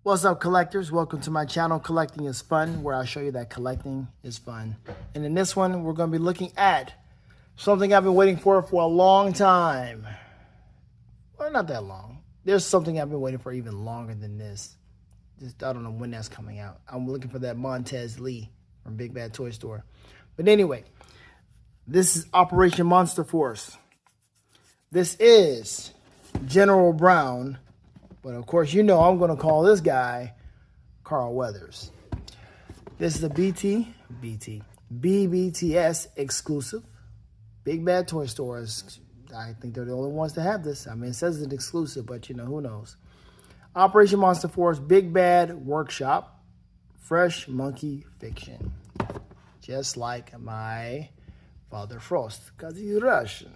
What's up, collectors? Welcome to my channel, Collecting is Fun, where I show you that collecting is fun. And in this one, we're going to be looking at something I've been waiting for a long time. Well, not that long. There's something I've been waiting for even longer than this. Just I don't know when that's coming out. I'm looking for that Montez Lee from Big Bad Toy Store. But anyway, this is Operation Monster Force. This is General Brown. But of course, you know I'm going to call this guy Carl Weathers. This is a BBTS exclusive. Big Bad Toy Stores. I think they're the only ones to have this. I mean, it says it's an exclusive, but you know, who knows. Operation Monster Force, Big Bad Workshop, Fresh Monkey Fiction. Just like my Father Frost, because he's Russian.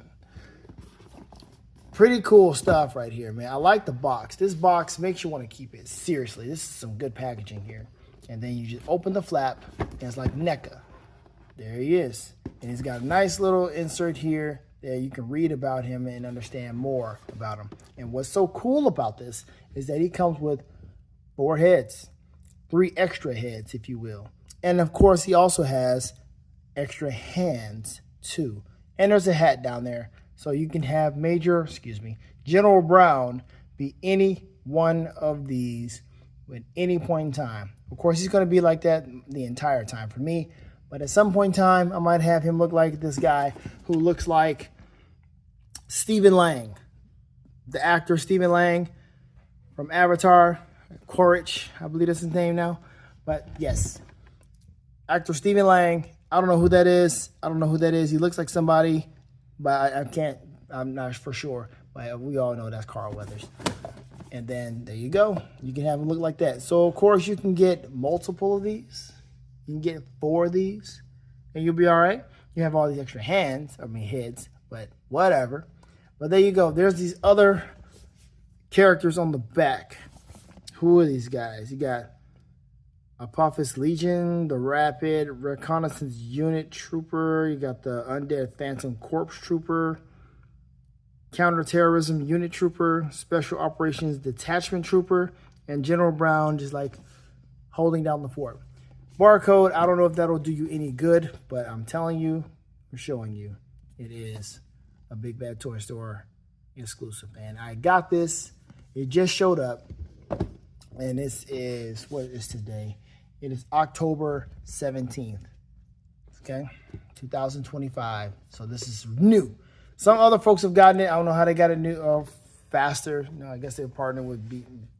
Pretty cool stuff right here, man. I like the box. This box makes you want to keep it. Seriously, this is some good packaging here. And then you just open the flap, and it's like NECA. There he is. And he's got a nice little insert here that you can read about him and understand more about him. And what's so cool about this is that he comes with 4 heads. 3 extra heads, if you will. And of course, he also has extra hands, too. And there's a hat down there. So you can have General Brown be any one of these at any point in time. Of course, he's going to be like that the entire time for me. But at some point in time, I might have him look like this guy who looks like Stephen Lang. The actor Stephen Lang from Avatar. Korich, I believe that's his name now. But yes, actor Stephen Lang. I don't know who that is. He looks like somebody. But I'm not for sure. But we all know that's Carl Weathers. And then there you go. You can have him look like that. So, of course, you can get multiple of these. You can get 4 of these. And you'll be all right. You have all these extra heads. But whatever. But there you go. There's these other characters on the back. Who are these guys? You got Apophis Legion, the Rapid Reconnaissance Unit Trooper. You got the Undead Phantom Corpse Trooper, Counterterrorism Unit Trooper, Special Operations Detachment Trooper, and General Brown just like holding down the fort. Barcode, I don't know if that'll do you any good, but I'm telling you, I'm showing you, it is a Big Bad Toy Store exclusive. And I got this. It just showed up. And this is, what is today? It is October 17th, okay, 2025. So this is new. Some other folks have gotten it. I don't know how they got it new faster. No, I guess they partnered with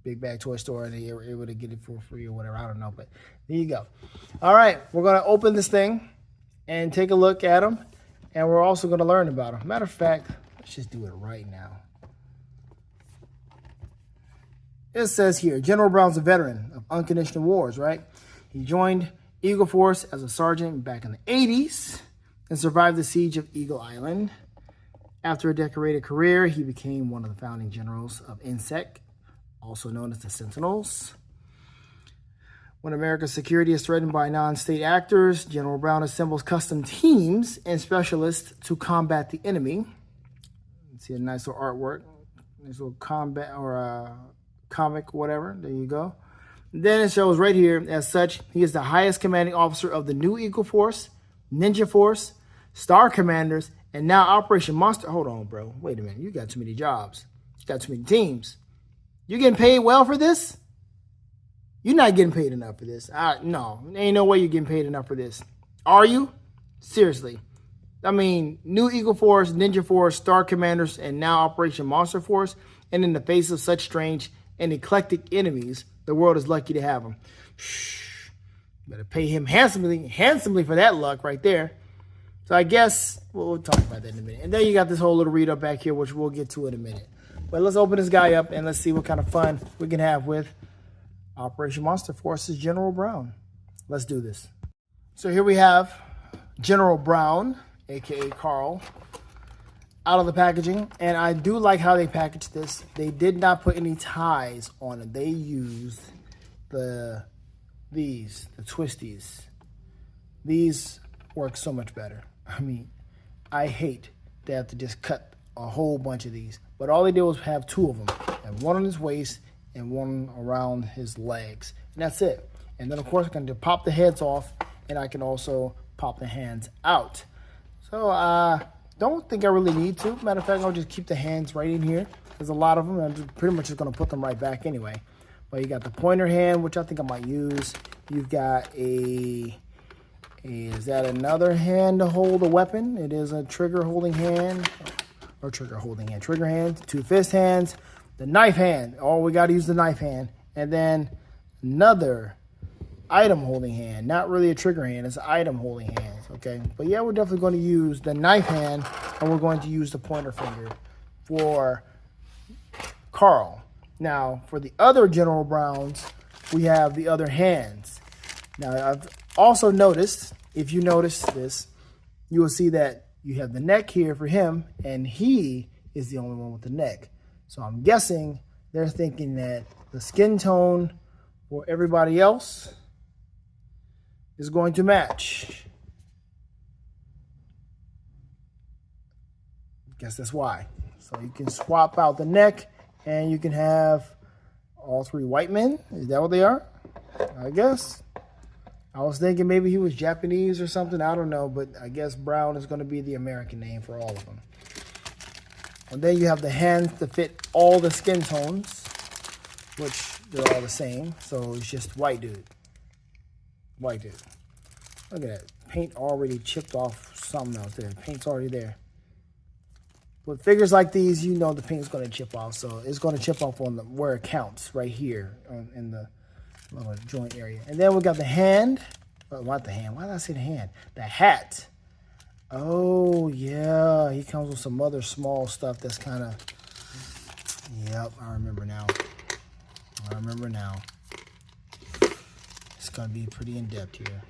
Big Bad Toy Store and they were able to get it for free or whatever. I don't know, but there you go. All right, we're going to open this thing and take a look at them. And we're also going to learn about them. Matter of fact, let's just do it right now. It says here, General Brown's a veteran of unconditional wars, right? He joined Eagle Force as a sergeant back in the 80s and survived the siege of Eagle Island. After a decorated career, he became one of the founding generals of INSEC, also known as the Sentinels. When America's security is threatened by non-state actors, General Brown assembles custom teams and specialists to combat the enemy. See a nice little artwork, nice little combat or comic, whatever. There you go. Then it shows right here, as such, he is the highest commanding officer of the new Eagle Force, Ninja Force, Star Commanders, and now Operation Monster. Hold on, bro. Wait a minute. You got too many jobs. You got too many teams. You getting paid well for this? You're not getting paid enough for this. No, there ain't no way you're getting paid enough for this. Are you? Seriously. I mean, new Eagle Force, Ninja Force, Star Commanders, and now Operation Monster Force. And in the face of such strange and eclectic enemies, the world is lucky to have him. Shh. Better pay him handsomely for that luck right there. So I guess we'll talk about that in a minute. And then you got this whole little read up back here, which we'll get to in a minute. But let's open this guy up and let's see what kind of fun we can have with Operation Monster Force's General Brown. Let's do this. So here we have General Brown, aka Carl, out of the packaging. And I do like how they packaged this. They did not put any ties on it. They used the twisties. These work so much better. I mean, I hate they have to just cut a whole bunch of these. But all they did was have 2 of them. And one on his waist and one around his legs. And that's it. And then, of course, I can pop the heads off, and I can also pop the hands out. So don't think I really need to. Matter of fact, I'll just keep the hands right in here. There's a lot of them. I'm pretty much just going to put them right back anyway. But you got the pointer hand, which I think I might use. You've got is that another hand to hold a weapon? It is a trigger holding hand. Or trigger hand. 2 fist hands. The knife hand. Oh, we got to use the knife hand. And then another item holding hand. Not really a trigger hand. It's an item holding hand. Okay. But yeah, we're definitely going to use the knife hand. And we're going to use the pointer finger for Carl. Now, for the other General Browns, we have the other hands. Now, I've also noticed, if you notice this, you will see that you have the neck here for him, and he is the only one with the neck. So I'm guessing they're thinking that the skin tone for everybody else is going to match. Guess that's why. So you can swap out the neck, and you can have all 3 white men. Is that what they are? I guess. I was thinking maybe he was Japanese or something. I don't know, but I guess Brown is going to be the American name for all of them. And then you have the hands to fit all the skin tones, which they're all the same. So it's just white dude. White dude. Look at that. Paint already chipped off something else there. Paint's already there. With figures like these, you know the paint's going to chip off. So it's going to chip off on where it counts, right here in the little joint area. And then we got the hand. Oh, not the hand. Why did I say the hand? The hat. Oh, yeah. He comes with some other small stuff that's kind of... Yep, I remember now. It's going to be pretty in-depth here.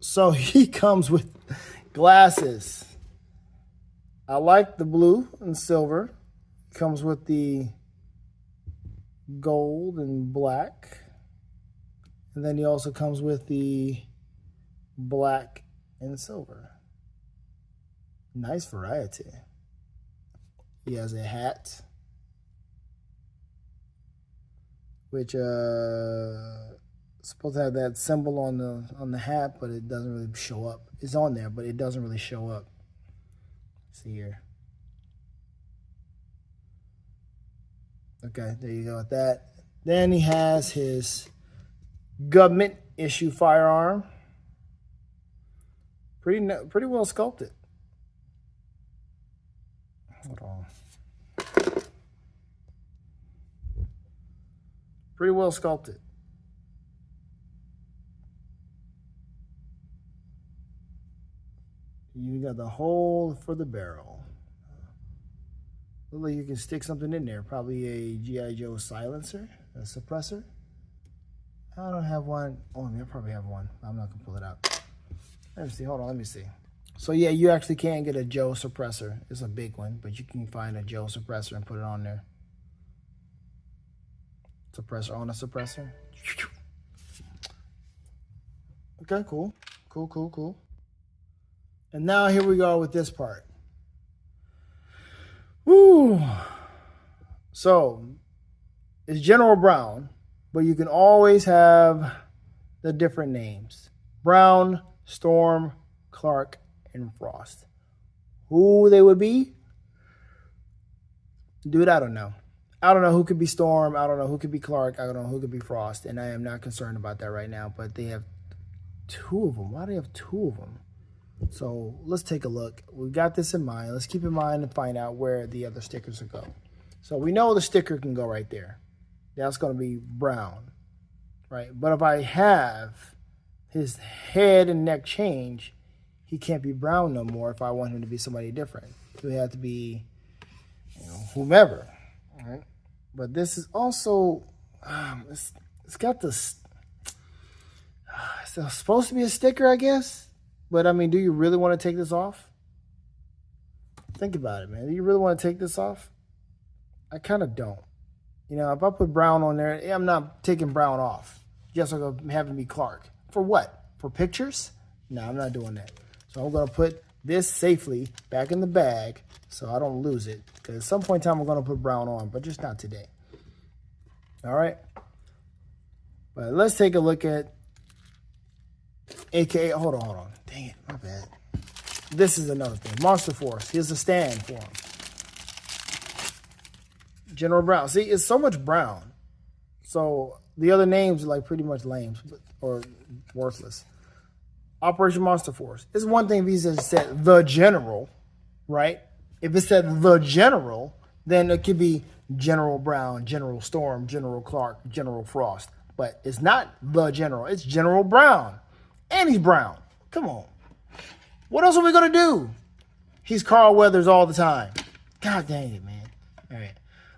So he comes with glasses. I like the blue and silver. Comes with the gold and black. And then he also comes with the black and silver. Nice variety. He has a hat, which supposed to have that symbol on the hat, but it doesn't really show up. It's on there, but it doesn't really show up. See here. Okay, there you go with that. Then he has his government issue firearm. Pretty well sculpted. Hold on. Pretty well sculpted. You got the hole for the barrel. Look like you can stick something in there. Probably a G.I. Joe silencer, a suppressor. I don't have one. Oh, I probably have one. I'm not gonna pull it out. Let me see. Hold on. Let me see. So yeah, you actually can get a Joe suppressor. It's a big one, but you can find a Joe suppressor and put it on there. Suppressor on a suppressor. Okay, cool. Cool. And now here we go with this part. Woo! So, it's General Brown, but you can always have the different names. Brown, Storm, Clark, and Frost. Who they would be? Dude, I don't know. I don't know who could be Storm. I don't know who could be Clark. I don't know who could be Frost. And I am not concerned about that right now. But they have 2 of them. Why do they have 2 of them? So let's take a look. We've got this in mind. Let's keep in mind and find out where the other stickers will go. So we know the sticker can go right there. That's going to be Brown, right? But if I have his head and neck change, he can't be Brown no more if I want him to be somebody different. So he have to be, whomever, right? But this is also, it's got this, it's supposed to be a sticker, I guess. But, I mean, do you really want to take this off? Think about it, man. Do you really want to take this off? I kind of don't. If I put Brown on there, I'm not taking Brown off. Just like having me Clark. For what? For pictures? No, I'm not doing that. So I'm going to put this safely back in the bag so I don't lose it. Because at some point in time, I'm going to put brown on, but just not today. All right. But let's take a look at AKA. Hold on. Dang it. My bad. This is another thing. Monster Force. Here's a stand for him. General Brown. See, it's so much brown. So the other names are like pretty much lame or worthless. Operation Monster Force. It's one thing if he said the General, right? If it said the General, then it could be General Brown, General Storm, General Clark, General Frost. But it's not the General. It's General Brown. And he's brown. Come on. What else are we going to do? He's Carl Weathers all the time. God dang it, man. All right.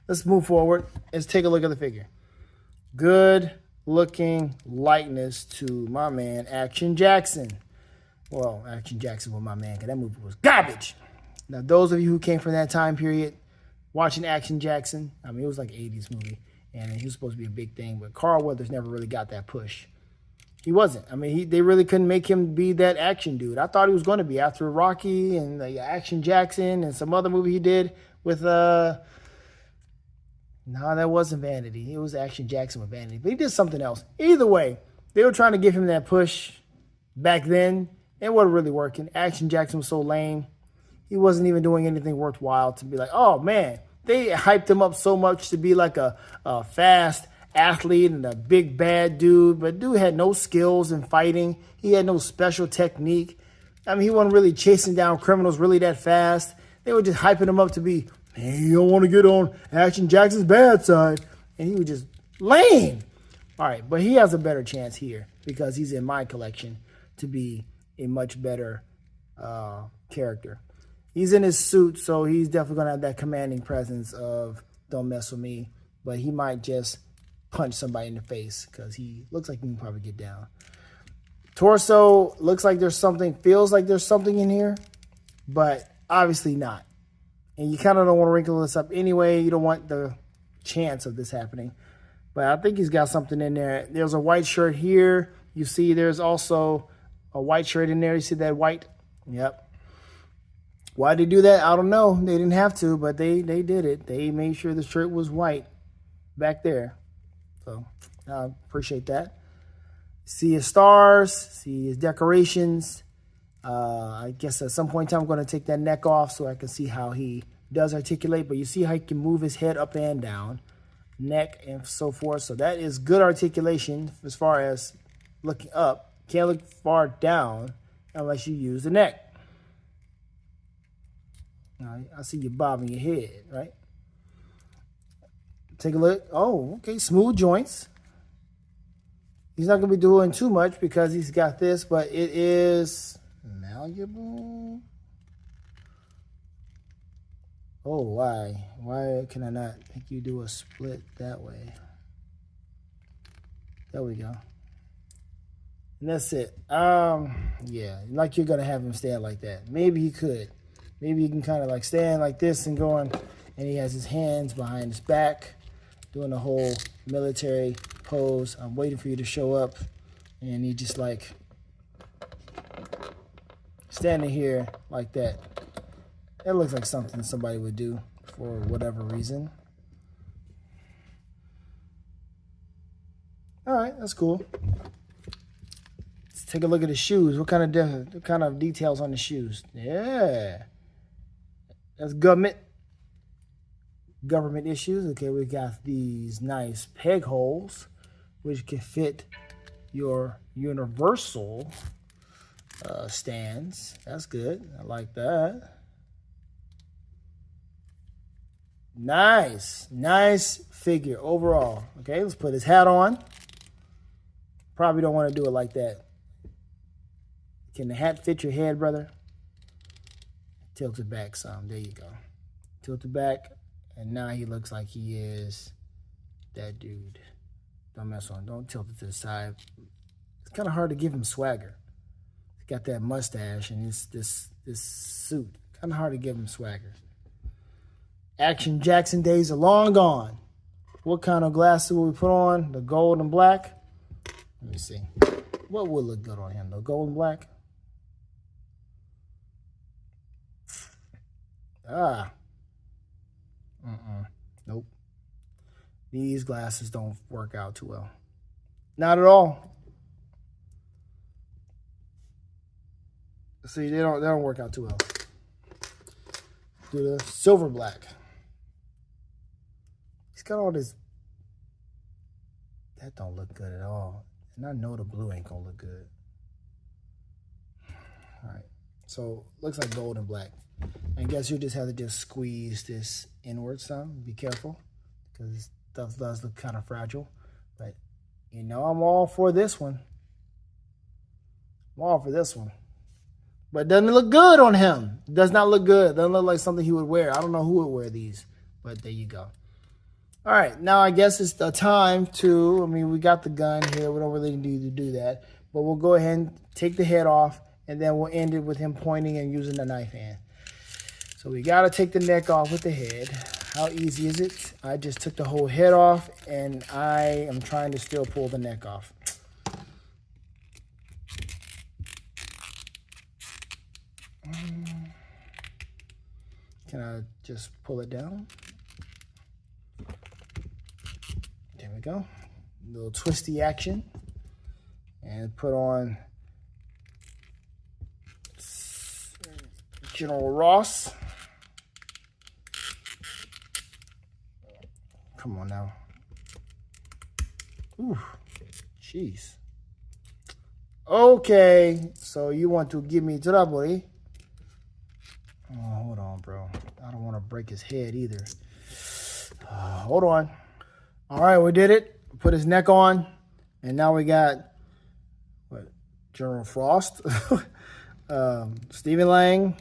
Let's move forward. Let's take a look at the figure. Good looking likeness to my man, Action Jackson. Well, Action Jackson was my man because that movie was garbage. Now, those of you who came from that time period watching Action Jackson, I mean, it was like an 80s movie, and he was supposed to be a big thing, but Carl Weathers never really got that push. He wasn't. I mean, they really couldn't make him be that action dude. I thought he was going to be after Rocky and Action Jackson and some other movie he did with, no, that wasn't Vanity. It was Action Jackson with Vanity, but he did something else. Either way, they were trying to give him that push back then. It wasn't really working. Action Jackson was so lame. He wasn't even doing anything worthwhile to be like, oh, man. They hyped him up so much to be like a fast athlete and a big bad dude, but dude had no skills in fighting. He had no special technique. I mean, he wasn't really chasing down criminals really that fast. They were just hyping him up to be, hey, you don't want to get on Action Jackson's bad side. And he was just lame. All right, but he has a better chance here because he's in my collection to be a much better character. He's in his suit, so he's definitely going to have that commanding presence of don't mess with me, but he might just punch somebody in the face because he looks like he can probably get down. Torso looks like there's something, feels like there's something in here, but obviously not. And you kind of don't want to wrinkle this up anyway. You don't want the chance of this happening. But I think he's got something in there. There's a white shirt here. You see there's also a white shirt in there. You see that white? Yep. Why they do that? I don't know. They didn't have to, but they did it. They made sure the shirt was white back there. So I appreciate that. See his stars, see his decorations. I guess at some point in time, I'm going to take that neck off so I can see how he does articulate. But you see how he can move his head up and down, neck and so forth. So that is good articulation as far as looking up. Can't look far down unless you use the neck. I see you bobbing your head, right? Take a look. Oh, okay, smooth joints. He's not going to be doing too much because he's got this, but it is malleable. Oh, why? Why can I not make you do a split that way? There we go. And that's it. Yeah, like you're going to have him stand like that. Maybe he could. Maybe he can kind of like stand like this and going, and he has his hands behind his back, doing the whole military pose. I'm waiting for you to show up, and he just like standing here like that. That looks like something somebody would do for whatever reason. All right, that's cool. Let's take a look at the shoes. What kind of details on the shoes? Yeah. That's government issues. Okay, we got these nice peg holes, which can fit your universal stands. That's good. I like that. Nice figure overall. Okay, let's put his hat on. Probably don't want to do it like that. Can the hat fit your head, brother? Tilt it back some. There you go. Tilt it back. And now he looks like he is that dude. Don't mess on. Don't tilt it to the side. It's kind of hard to give him swagger. He's got that mustache and this suit. Kind of hard to give him swagger. Action Jackson days are long gone. What kind of glasses will we put on? The gold and black? Let me see. What would look good on him? The gold and black? Ah. Nope. These glasses don't work out too well. Not at all. See, they don't work out too well. Do the silver black. He's got all this. That don't look good at all. And I know the blue ain't gonna look good. All right. So looks like gold and black. I guess you just have to just squeeze this inward some. Be careful, because stuff does look kind of fragile. But you know, I'm all for this one. I'm all for this one. But doesn't look good on him. Does not look good. Doesn't look like something he would wear. I don't know who would wear these, but there you go. All right, now I guess it's the time to, I mean, we got the gun here. We don't really need to do that. But we'll go ahead and take the head off, and then we'll end it with him pointing and using the knife hand. So we got to take the neck off with the head. How easy is it? I just took the whole head off, and I am trying to still pull the neck off. Can I just pull it down? There we go. A little twisty action. And put on General Ross. Come on now. Ooh, jeez. Okay, so you want to give me trouble, eh? Oh, hold on, bro. I don't want to break his head either. Hold on. All right, we did it. Put his neck on. And now we got, what, General Frost, Stephen Lang,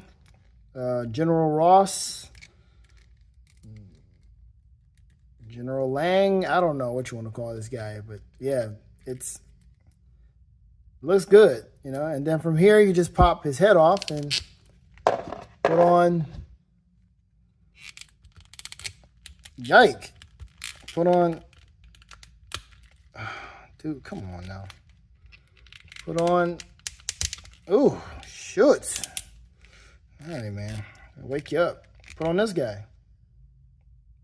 General Ross, General Lang. I don't know what you want to call this guy, but yeah, looks good, you know. And then from here, you just pop his head off and put on, yike, put on, dude, come on now. Put on, ooh, shoot. All right, man, I'll wake you up. Put on this guy.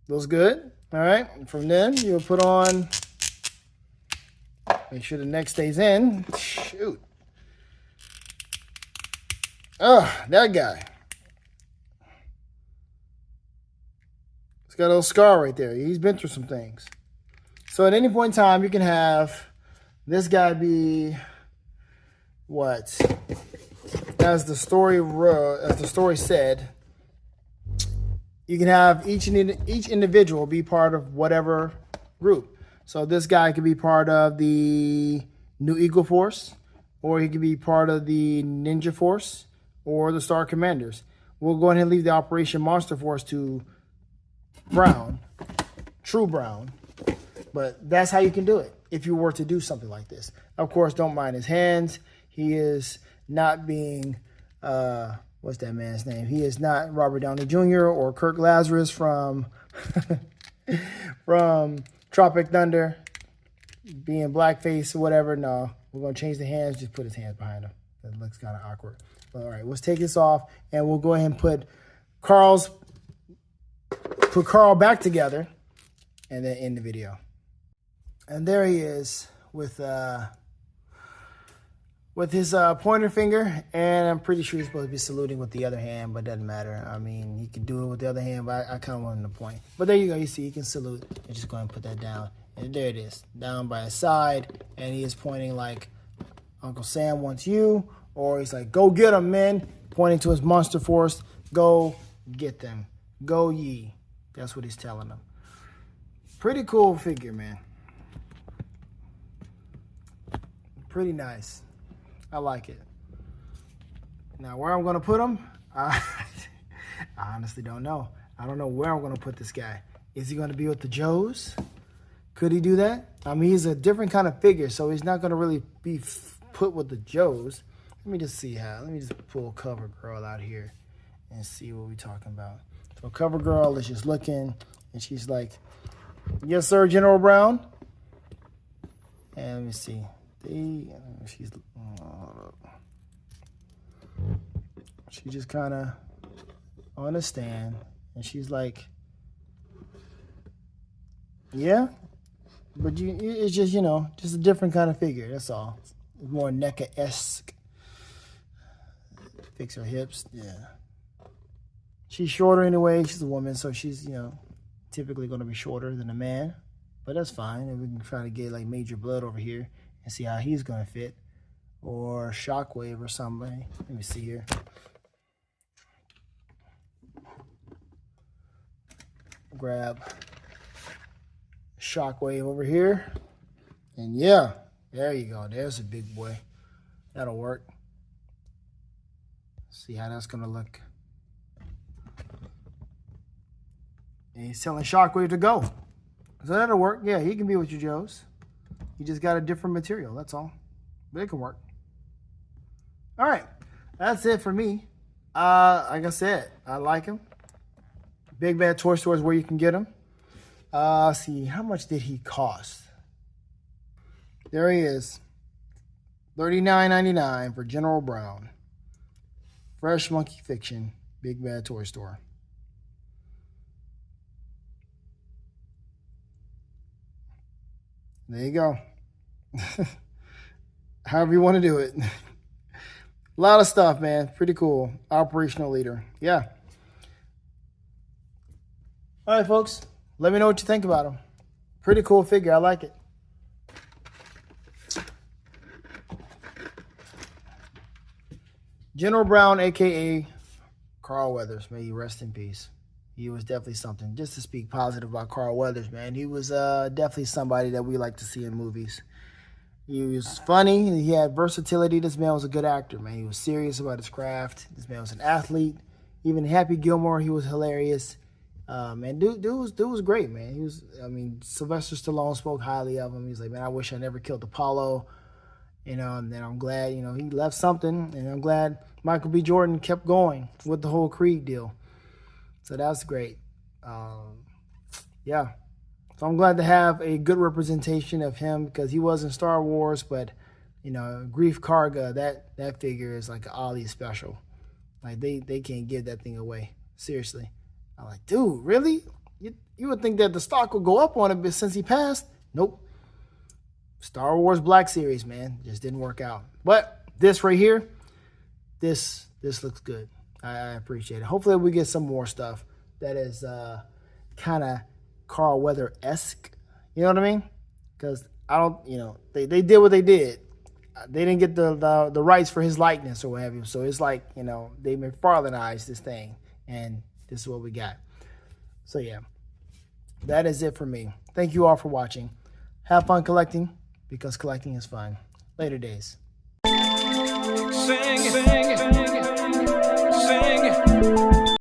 Looks good, all right. From then, you'll put on, make sure the neck stays in. Shoot. Oh, that guy. He's got a little scar right there. He's been through some things. So at any point in time, you can have this guy be what? As the story said, you can have each individual be part of whatever group. So this guy could be part of the New Eagle Force, or he could be part of the Ninja Force, or the Star Commanders. We'll go ahead and leave the Operation Monster Force to Brown, True Brown. But that's how you can do it if you were to do something like this. Of course, don't mind his hands. He is not being, what's that man's name? He is not Robert Downey Jr. or Kirk Lazarus from, from Tropic Thunder, being blackface or whatever. No, we're going to change the hands. Just put his hands behind him. That looks kind of awkward. But all right, let's take this off, and we'll go ahead and put Carl back together, and then end the video. And there he is with his pointer finger, and I'm pretty sure he's supposed to be saluting with the other hand, but it doesn't matter. I mean, he can do it with the other hand, but I kind of want him to point. But there you go. You see, he can salute. I'm just going to put that down. And there it is, down by his side, and he is pointing like Uncle Sam wants you, or he's like, go get them, men, pointing to his monster force. Go get them. Go ye. That's what he's telling them. Pretty cool figure, man. Pretty nice. I like it. Now, where I'm going to put him, I honestly don't know. I don't know where I'm going to put this guy. Is he going to be with the Joes? Could he do that? I mean, he's a different kind of figure, so he's not going to really be put with the Joes. Let me just see how. Let me just pull CoverGirl out here and see what we're talking about. So CoverGirl is just looking, and she's like, yes, sir, General Brown. And let me see. She just kind of, on a stand. And she's like, yeah, but it's just, just a different kind of figure. That's all. More NECA-esque. Fix her hips. Yeah. She's shorter anyway. She's a woman, so she's, typically going to be shorter than a man. But that's fine. And we can try to get like Major Blood over here and see how he's going to fit. Or Shockwave or somebody. Let me see here. Grab Shockwave over here. And yeah, there you go. There's a big boy. That'll work. See how that's going to look. And he's telling Shockwave to go. So that'll work. Yeah, he can be with you, Joes. You just got a different material. That's all. But it can work. All right. That's it for me. Like I said, I like him. Big Bad Toy Store is where you can get him. See, how much did he cost? There he is. $39.99 for General Brown. Fresh Monkey Fiction, Big Bad Toy Store. There you go. However you want to do it. A lot of stuff, man. Pretty cool. Operational leader. Yeah. All right, folks. Let me know what you think about him. Pretty cool figure. I like it. General Brown, a.k.a. Carl Weathers. May he rest in peace. He was definitely something. Just to speak positive about Carl Weathers, man. He was definitely somebody that we like to see in movies. He was funny. He had versatility. This man was a good actor, man. He was serious about his craft. This man was an athlete. Even Happy Gilmore, he was hilarious. Man, dude was great, man. He was, Sylvester Stallone spoke highly of him. He's like, man, I wish I never killed Apollo. And then I'm glad, he left something. And I'm glad Michael B. Jordan kept going with the whole Creed deal. So that's great. Yeah. So I'm glad to have a good representation of him because he was in Star Wars, but, Grief Karga, that figure is like Ali special. Like, they can't give that thing away. Seriously. I'm like, dude, really? You would think that the stock would go up on it, but since he passed, nope. Star Wars Black Series, man, just didn't work out. But this right here, this looks good. I appreciate it. Hopefully we get some more stuff that is kind of Carl Weather-esque. You know what I mean? Because I don't, they did what they did. They didn't get the rights for his likeness or what have you. So it's like, they McFarlaneized this thing. And this is what we got. So yeah, that is it for me. Thank you all for watching. Have fun collecting because collecting is fun. Later days. Sing.